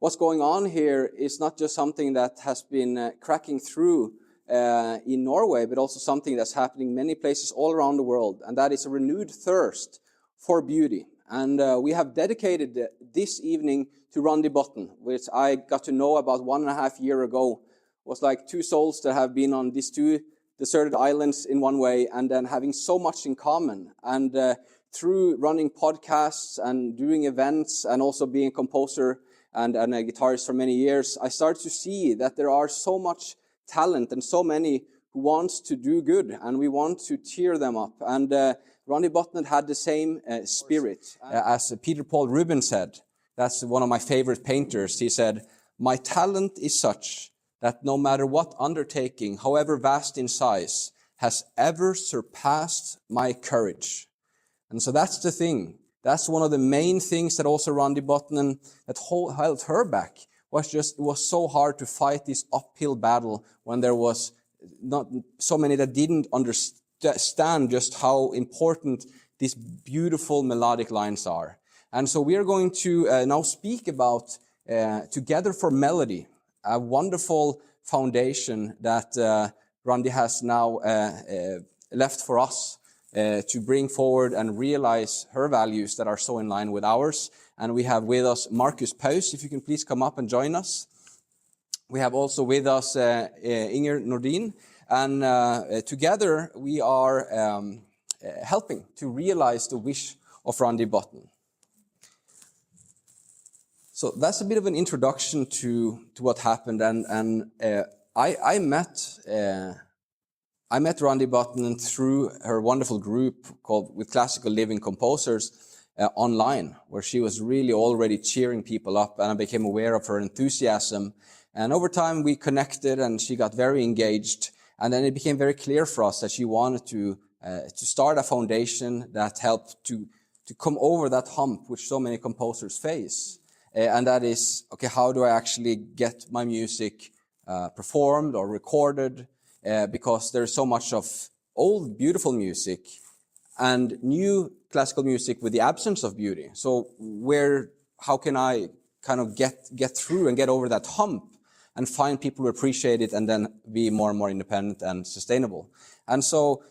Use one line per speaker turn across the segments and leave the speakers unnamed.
what's going on here is not just something that has been cracking through in Norway, but also something that's happening many places all around the world, and that is a renewed thirst for beauty. And we have dedicated this evening to Randi Botnen, which I got to know about 1.5 years ago. It was like two souls that have been on these two deserted islands in one way, and then having so much in common. And through running podcasts and doing events, and also being a composer and a guitarist for many years, I started to see that there are so much talent and so many who wants to do good, and we want to cheer them up. And Randi Botnen had the same spirit. As Peter Paul Rubens said, that's one of my favorite painters, he said, "My talent is such that no matter what undertaking, however vast in size, has ever surpassed my courage." And so that's the thing. That's one of the main things that also Randi Botnen, that held her back, it was so hard to fight this uphill battle when there was not so many that didn't understand just how important these beautiful melodic lines are. And so we are going to now speak about Together for Melody, a wonderful foundation that Randi has now left for us to bring forward and realize her values that are so in line with ours. And we have with us Marcus Paus, if you can please come up and join us. We have also with us Inger Nordin, and together we are helping to realize the wish of Randi Botnen. So that's a bit of an introduction to what happened, and I met Randi Botnen through her wonderful group called With Classical Living Composers online, where she was really already cheering people up, and I became aware of her enthusiasm. And over time we connected, and she got very engaged, and then it became very clear for us that she wanted to start a foundation that helped to come over that hump which so many composers face. And that is, okay, how do I actually get my music performed or recorded? Because there's so much of old, beautiful music and new classical music with the absence of beauty. So how can I kind of get through and get over that hump and find people who appreciate it and then be more and more independent and sustainable? And so,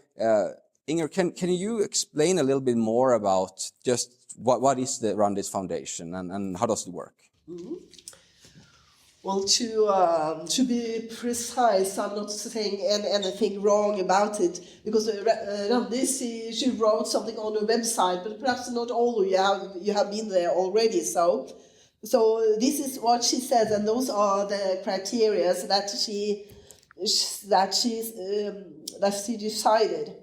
Inger, can you explain a little bit more about just what is the Randi's Foundation and how does it work?
Mm-hmm. Well, to be precise, I'm not saying anything wrong about it, because Randi, she wrote something on her website, but perhaps not all of you have been there already. So this is what she says, and those are the criteria that she decided.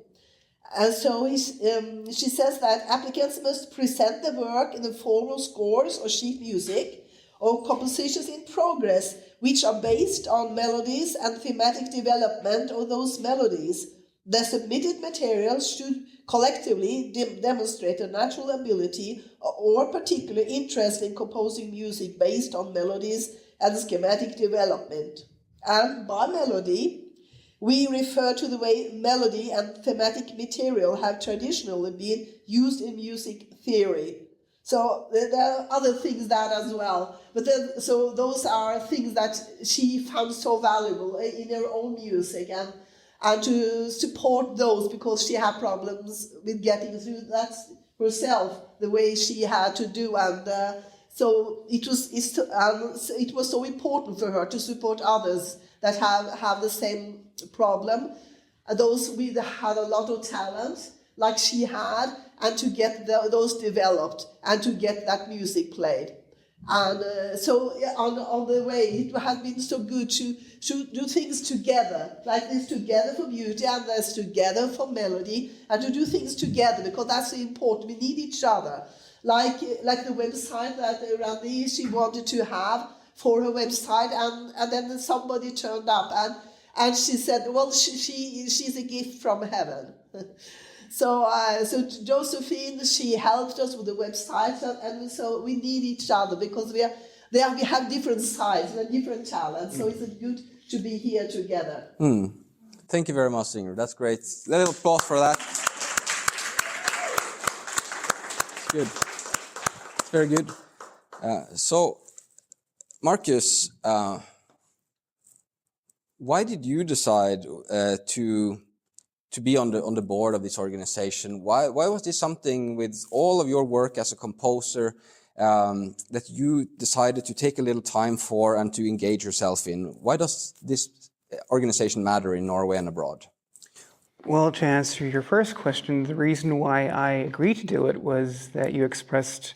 And so she says that applicants must present the work in the form of scores or sheet music or compositions in progress, which are based on melodies and thematic development of those melodies. The submitted material should collectively demonstrate a natural ability or particular interest in composing music based on melodies and schematic development. And by melody, we refer to the way melody and thematic material have traditionally been used in music theory. So there are other things that as well. But then, so those are things that she found so valuable in her own music, and to support those, because she had problems with getting through that herself, the way she had to do. And so it was so important for her to support others that have the same problem, those with had a lot of talent like she had, and to get those developed and to get that music played. And so on the way, it has been so good to do things together, like this, together for beauty and this together for melody, and to do things together, because that's important. We need each other. Like the website that Randi, she wanted to have for her website, and then somebody turned up and she said, well, she's a gift from heaven. So Josephine, she helped us with the website, and so we need each other, because we have different sides and different talents. So it's good to be here together.
Thank you very much, Inger. That's great. A little applause for that. It's good. It's very good. So Marcus, why did you decide to be on the board of this organization? Why was this something with all of your work as a composer that you decided to take a little time for and to engage yourself in? Why does this organization matter in Norway and abroad?
Well, to answer your first question, the reason why I agreed to do it was that you expressed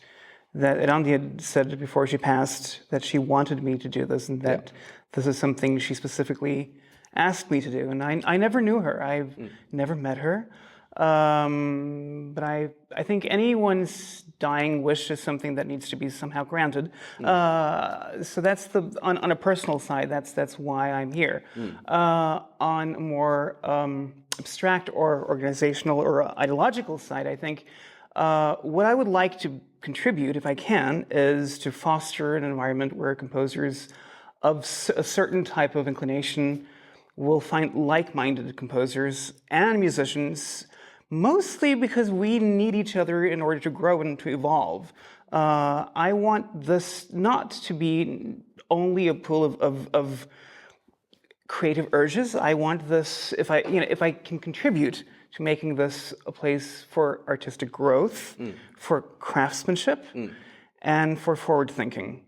that Randi had said before she passed that she wanted me to do this and that this is something she specifically asked me to do. And I never knew her. I've never met her. But I think anyone's dying wish is something that needs to be somehow granted. So that's on a personal side, that's why I'm here. On a more abstract or organizational or ideological side, I think what I would like to contribute, if I can, is to foster an environment where composers of a certain type of inclination will find like-minded composers and musicians, mostly because we need each other in order to grow and to evolve. I want this not to be only a pool of creative urges. I want this, if I can contribute to making this a place for artistic growth, for craftsmanship, and for forward thinking.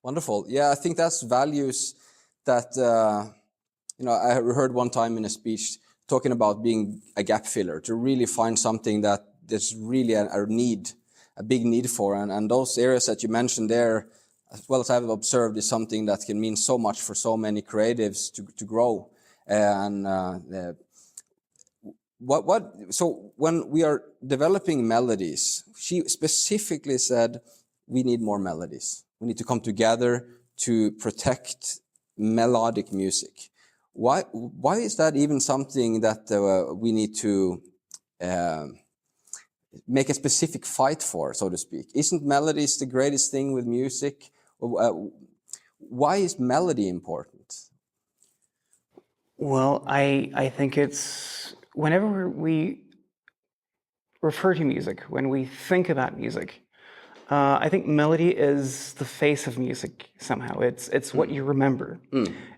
Wonderful. Yeah, I think that's values that, I heard one time in a speech talking about being a gap filler, to really find something that there's really a big need for. And those areas that you mentioned there, as well as I've observed, is something that can mean so much for so many creatives to grow. So when we are developing melodies, she specifically said, we need more melodies. We need to come together to protect melodic music. Why is that even something that we need to make a specific fight for, so to speak? Isn't melodies the greatest thing with music? Why is melody important?
Well, I think it's whenever we refer to music, when we think about music, I think melody is the face of music somehow. It's what you remember.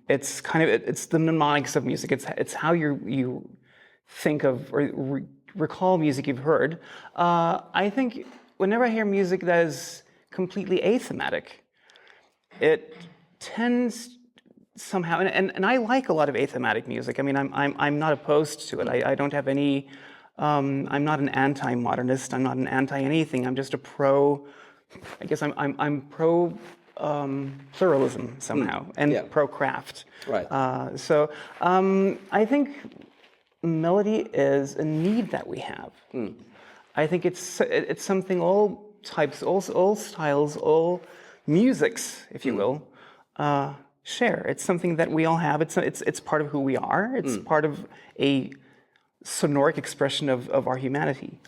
It's it's the mnemonics of music. It's how you think of or recall music you've heard. I think whenever I hear music that is completely athematic, it tends somehow, and I like a lot of athematic music. I mean, I'm not opposed to it. I don't have any. I'm not an anti-modernist. I'm not an anti-anything. I'm just a pro. I guess I'm pro pluralism somehow and pro craft.
Right.
So I think melody is a need that we have. I think it's something all types, all styles, all musics, if you will, share. It's something that we all have. It's part of who we are. It's part of a sonoric expression of our humanity.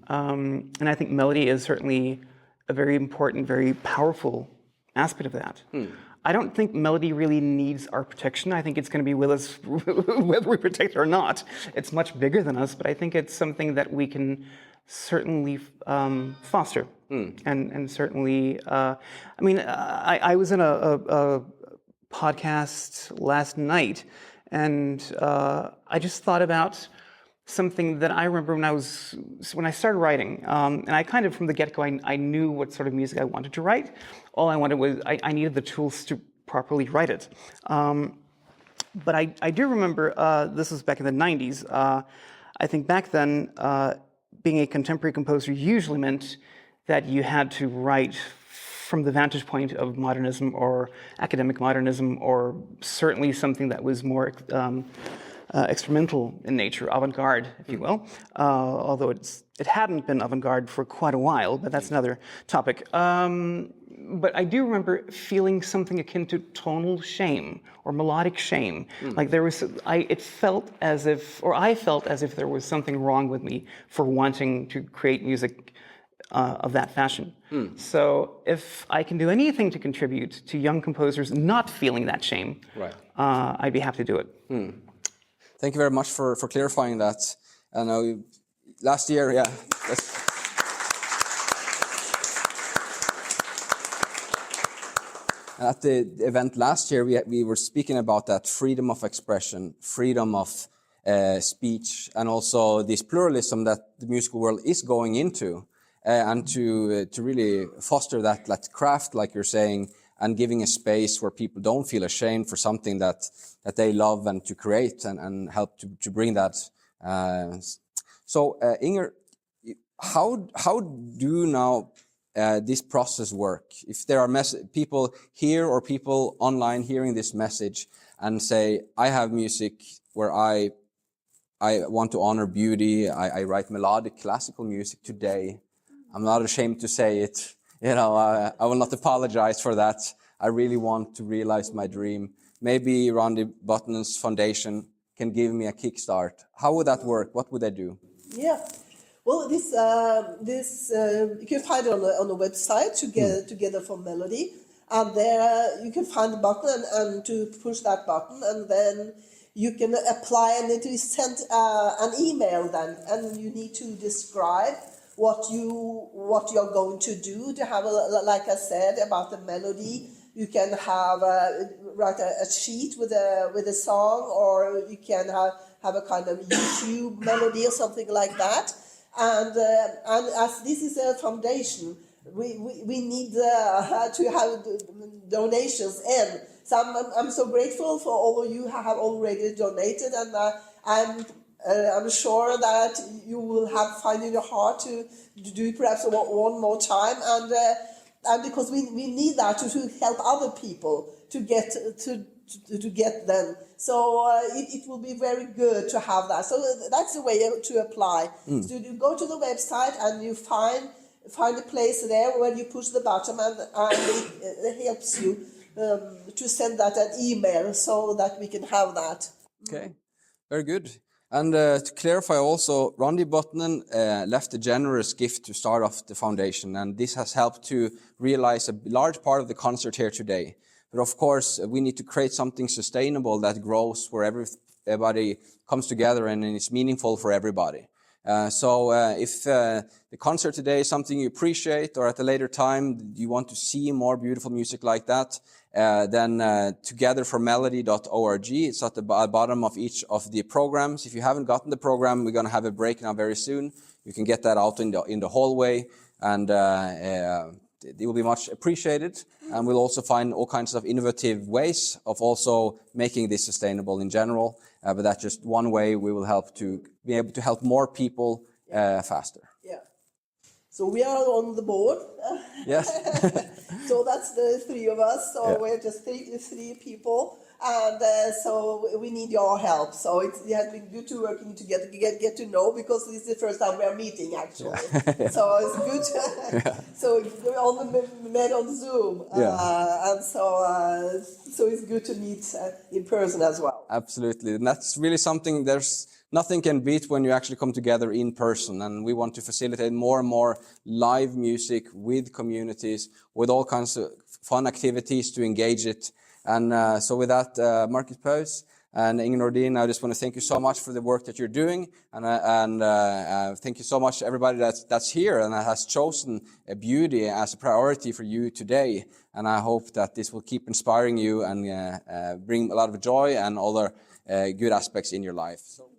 And I think melody is certainly a very important, very powerful aspect of that. I don't think melody really needs our protection. I think it's going to be with us whether we protect it or not. It's much bigger than us, but I think it's something that we can certainly foster. And certainly, I was in a podcast last night, and I just thought about something that I remember when I started writing, and I kind of from the get-go I knew what sort of music I wanted to write. All I wanted was I needed the tools to properly write it. But I do remember this was back in the 90s. I think back then being a contemporary composer usually meant that you had to write from the vantage point of modernism or academic modernism, or certainly something that was more experimental in nature, avant-garde, if you will. Although it hadn't been avant-garde for quite a while, but that's another topic. But I do remember feeling something akin to tonal shame or melodic shame. Like I felt as if there was something wrong with me for wanting to create music of that fashion. So if I can do anything to contribute to young composers not feeling that shame,
right,
I'd be happy to do it.
Thank you very much for clarifying that. I know last year, At the event last year, we were speaking about that freedom of expression, freedom of speech, and also this pluralism that the musical world is going into, and to really foster that craft, like you're saying, and giving a space where people don't feel ashamed for something that they love and to create and help to bring that. So Inger, how do now this process work? If there are people here or people online hearing this message and say, I have music where I want to honor beauty, I write melodic classical music today, I'm not ashamed to say it, I will not apologize for that. I really want to realize my dream. Maybe Randi Botnen's foundation can give me a kickstart. How would that work? What would I do?
Yeah. Well, this you can find it on the website, Together for Melody, and there you can find the button and to push that button, and then you can apply, and it is sent an email then, and you need to describe what you're going to do to have like I said about the melody. You can have write a sheet with a song, or you can have a kind of YouTube melody or something like that. And as this is a foundation, we need to have donations in. So I'm so grateful for all of you who have already donated, and I'm sure that you will find in your heart to do it perhaps one more time, and because we need that to help other people to get them. So it will be very good to have that. So that's the way to apply. So you go to the website and you find a place there where you push the button, and it helps you to send that an email so that we can have that.
Okay, very good. And to clarify also, Randi Botnen left a generous gift to start off the foundation, and this has helped to realize a large part of the concert here today. But of course, we need to create something sustainable that grows where everybody comes together and is meaningful for everybody. So if the concert today is something you appreciate, or at a later time you want to see more beautiful music like that, then togetherformelody.org. It's at the bottom of each of the programs. If you haven't gotten the program, we're going to have a break now very soon. You can get that out in the hallway, and it will be much appreciated. And we'll also find all kinds of innovative ways of also making this sustainable in general. But that's just one way we will help to be able to help more people faster.
Yeah. So we are on the board.
Yes.
So that's the three of us. So
yeah.
we're just three people. And so we need your help. So it has been good to working together, get to know, because this is the first time we are meeting actually. Yeah. So it's good. Yeah. So we all met on Zoom, and so it's good to meet in person as well.
Absolutely, and that's really something. There's nothing can beat when you actually come together in person, and we want to facilitate more and more live music with communities, with all kinds of fun activities to engage it. And so with that, Marcus Paus and Inger Nordin, I just want to thank you so much for the work that you're doing, and thank you so much everybody that's here and that has chosen beauty as a priority for you today. And I hope that this will keep inspiring you and bring a lot of joy and other good aspects in your life. So.